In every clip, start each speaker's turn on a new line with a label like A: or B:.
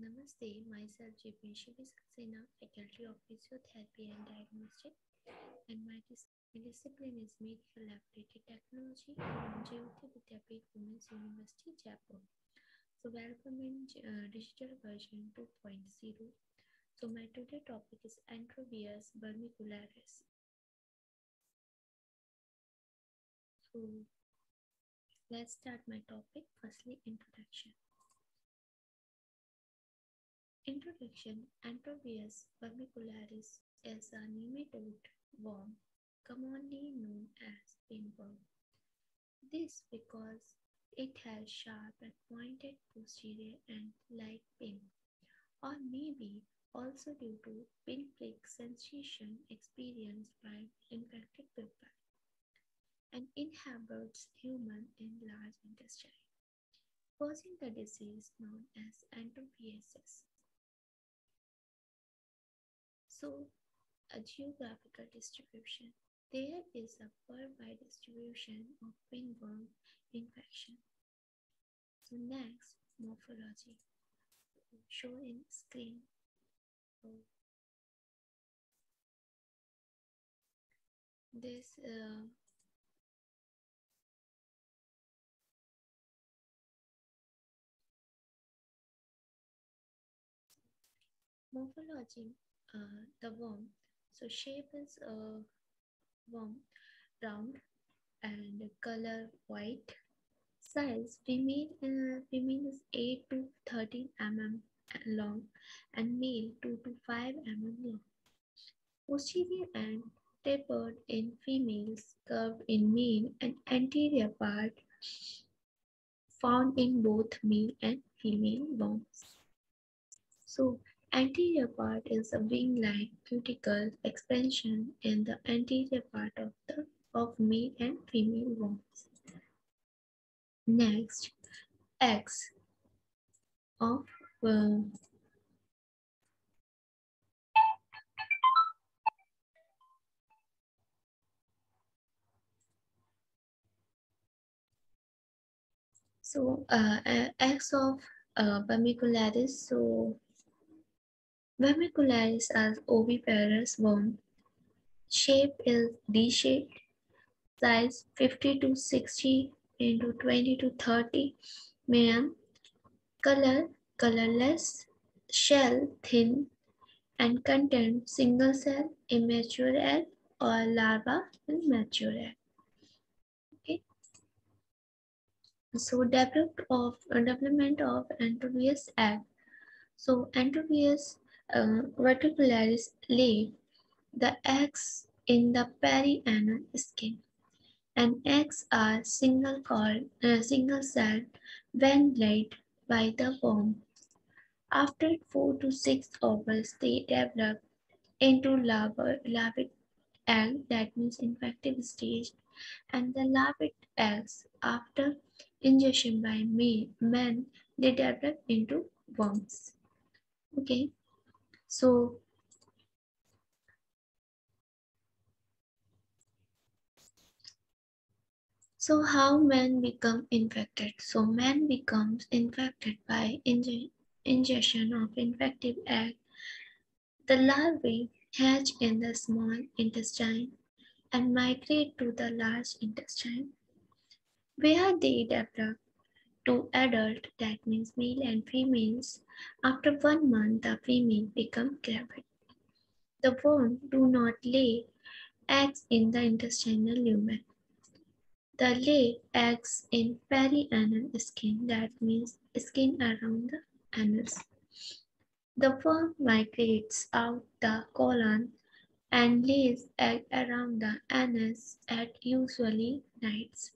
A: Namaste, myself Name-Shivi Saxena, Faculty of Physiotherapy and Diagnostics, and my discipline is Medical Laboratory Technology from Jayoti Vidyapeeth Women's University, Jaipur. So welcome in digital version 2.0. So my today topic is Antrobius Vermicularis. So let's start my topic. Firstly, introduction. Introduction. Antrobius vermicularis is a nematode worm commonly known as pinworm. This because it has sharp and pointed posterior end like pin, or maybe also due to pinprick sensation experienced by infected people, and inhabits human and large intestine, causing the disease known as antrobiasis. So, a geographical distribution. There is a worldwide distribution of pinworm infection. So next, morphology. Show in screen. So this morphology, the worm. So shape is worm round and color white. Size female is 8 to 13 mm long and male 2 to 5 mm long. Posterior end tapered in females, curved in male, and anterior part found in both male and female worms. So anterior part is a wing-like cuticle expansion in the anterior part of male and female worms. Next, eggs of eggs of Vermicularis. So Vermicularis are oviparous worm. Shape is D-shaped. Size 50 to 60 into 20 to 30 mm. Color colorless. Shell thin and contain single cell, immature egg, or larva and mature egg. Okay. So development of Antrobius egg. So Antrobius verticularis lay the eggs in the perianal skin, and eggs are single celled when laid by the worm. After 4 to 6 hours, they develop into larvae egg, that means infective stage, and the larvae eggs after ingestion by men, they develop into worms. Okay, so how men become infected? So men becomes infected by ingestion of infective egg. The larvae hatch in the small intestine and migrate to the large intestine, where they develop to adult, that means male and females. After 1 month, the female become gravid. The worm do not lay eggs in the intestinal lumen. The lay eggs in perianal skin, that means skin around the anus. The worm migrates out the colon and lays egg around the anus at usually nights.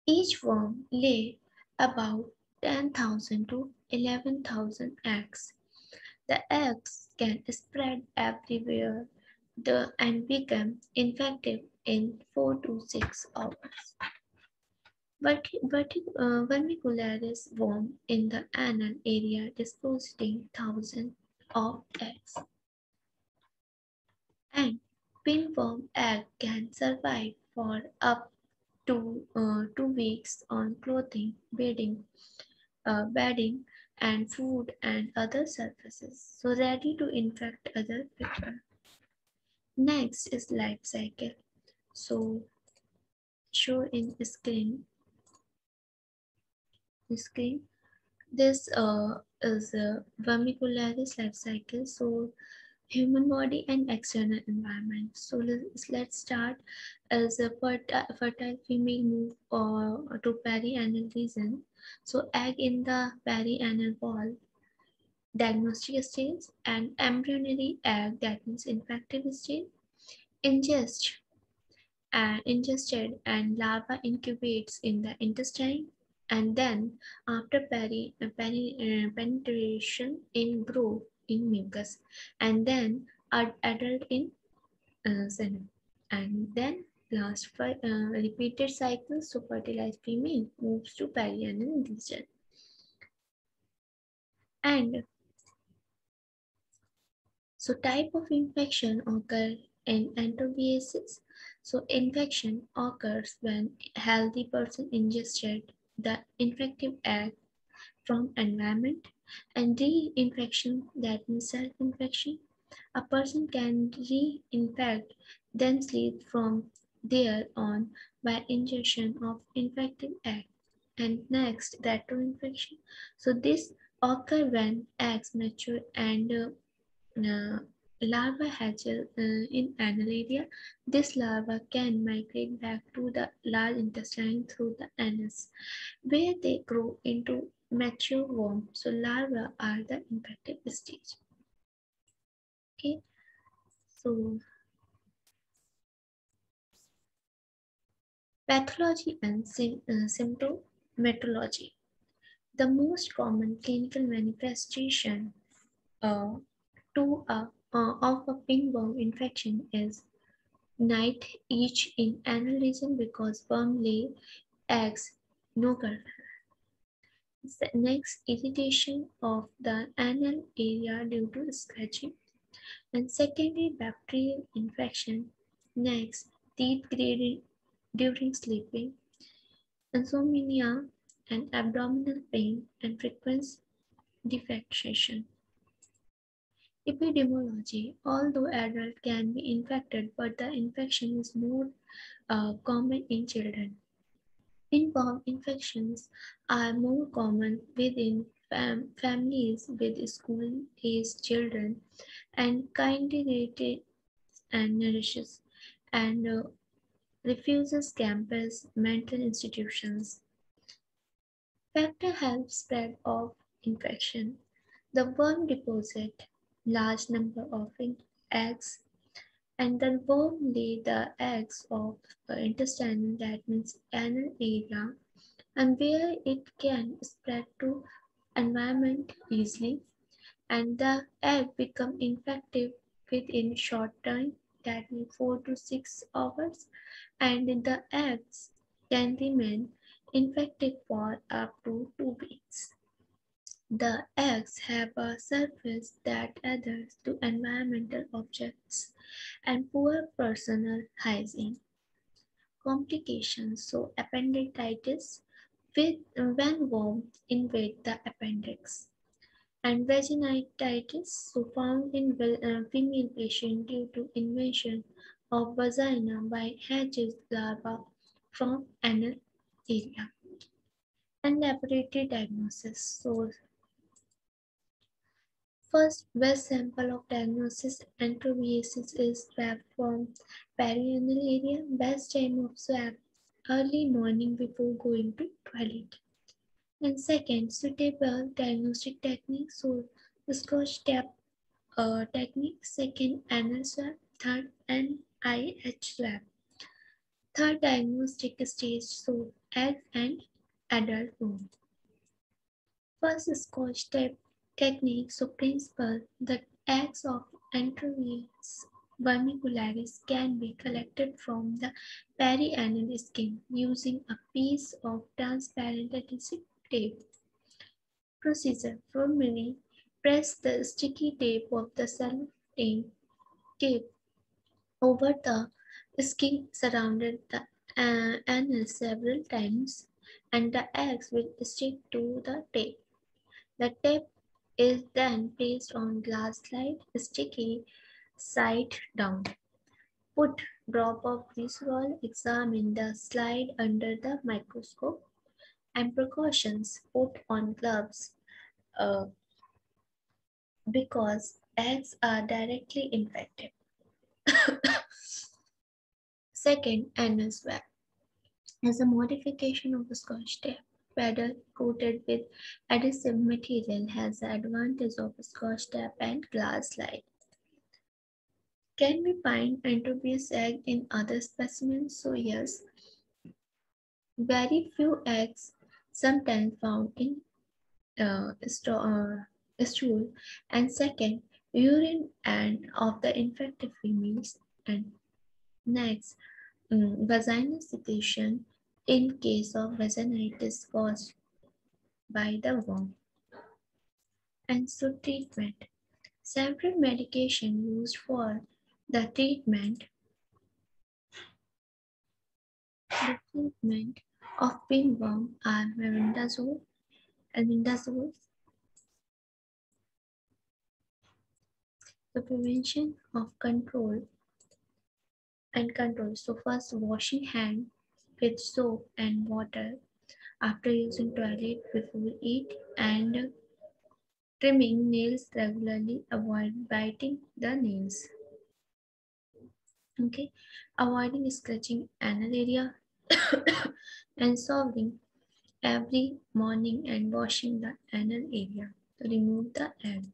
A: Each worm lays about 10,000 to 11,000 eggs. The eggs can spread everywhere and become infective in 4 to 6 hours. Vermicularis worm in the anal area depositing thousands of eggs. And pinworm egg can survive for up to 2 weeks on clothing, bedding, and food and other surfaces, so ready to infect other people. Next is life cycle. So show in screen. This is a vermicularis life cycle. So human body and external environment. So let's start as a fertile female move to perianal region. So egg in the perianal wall, diagnostic stage, and embryonic egg, that means infective stage, ingest and ingested, and larva incubates in the intestine, and then after penetration in grow in mucus, and then adult in semen, and then last repeated cycles to fertilized female moves to perianal region. And so type of infection occur in enterobiasis. So infection occurs when healthy person ingested the infective egg from environment, and reinfection, that means self-infection. A person can reinfect themselves from there on by ingestion of infective egg. And next, retroinfection. So this occur when eggs mature and larva hatches in anal area. This larva can migrate back to the large intestine through the anus, where they grow into mature worm. So larvae are the infective stage. Okay, so pathology and symptomatology. The most common clinical manifestation uh, of a pinworm infection is night itch in anal region because worm lay eggs no girth. Next, irritation of the anal area due to scratching, and secondary bacterial infection. Next, teeth grading during sleeping, insomnia, and abdominal pain and frequent defecation. Epidemiology. Although adults can be infected, but the infection is more common in children. Pinworm infections are more common within families with school-aged children and candidates and nourishes and refuses campus mental institutions. Factor helps spread of infection. The worm deposit large number of eggs, and the worm lay the eggs of intestinal, that means anal area, and where it can spread to environment easily, and the egg become infective within short time, that means 4 to 6 hours, and the eggs can remain infected for up to 2 weeks. The eggs have a surface that adheres to environmental objects and poor personal hygiene. Complications, so appendicitis when worms invade the appendix, and vaginitis, so found in female patient due to invasion of vagina by Hedges larva from anal area. And laboratory diagnosis. So first best sample of diagnosis enterobiasis is swab from perianal area. Best time of swab early morning before going to toilet. And second, suitable diagnostic technique. So Scotch tape technique. Second, anal swab. Third, NIH swab. Third, diagnostic stage. So egg and adult worm. First, Scotch tape technique. So principle, the eggs of Antrovius vermicularis can be collected from the perianal skin using a piece of transparent adhesive tape. Procedure: formally press the sticky tape of the cellophane tape over the skin surrounded the anal several times, and the eggs will stick to the tape. The tip is then placed on glass slide, sticky side down. Put drop of glycerol, examine the slide under the microscope, and precautions put on gloves uh, because eggs are directly infected. Second, anal swab is a modification of the Scotch tape. Paddle coated with adhesive material has the advantage of Scotch tape and glass slide. Can we find amphibious egg in other specimens? So yes, very few eggs sometimes found in stool, and second, urine and of the infected females, and next, vaginal secretion in case of vaginitis caused by the worm. And so treatment. Several medication used for the treatment of pinworm are albendazole, the prevention of control. So first washing hand with soap and water after using toilet before eat, and trimming nails regularly, avoid biting the nails. Okay, avoiding scratching anal area and solving every morning and washing the anal area to remove the egg.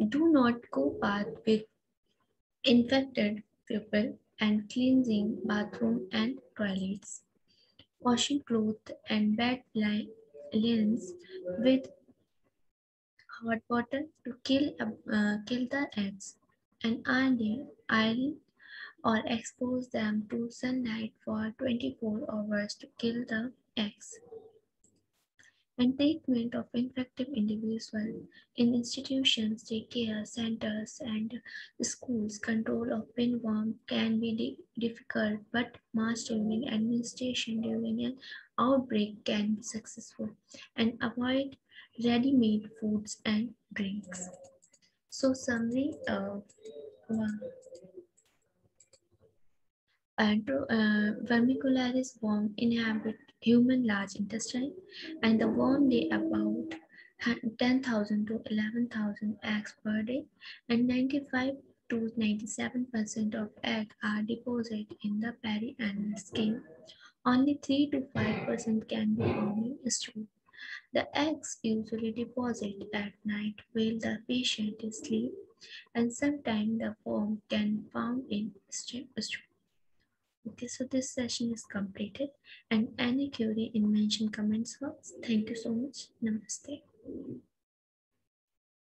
A: Do not go bath with infected people and cleansing bathroom and toilets. Washing clothes and bed linens with hot water to kill the eggs, and iron or expose them to sunlight for 24 hours to kill the eggs. And treatment of infected individuals in institutions, daycare centers, and schools. Control of pinworm can be difficult, but mass during administration during an outbreak can be successful. And avoid ready-made foods and drinks. So summary Vermicularis worm inhabit human large intestine, and the worm lay about 10,000 to 11,000 eggs per day, and 95 to 97% of eggs are deposited in the perianal skin. Only 3 to 5% can be found in stool. The eggs usually deposit at night while the patient is asleep, and sometimes the worm can be found in stool. Okay, so this session is completed, and any query in mention comments box. Thank you so much. Namaste.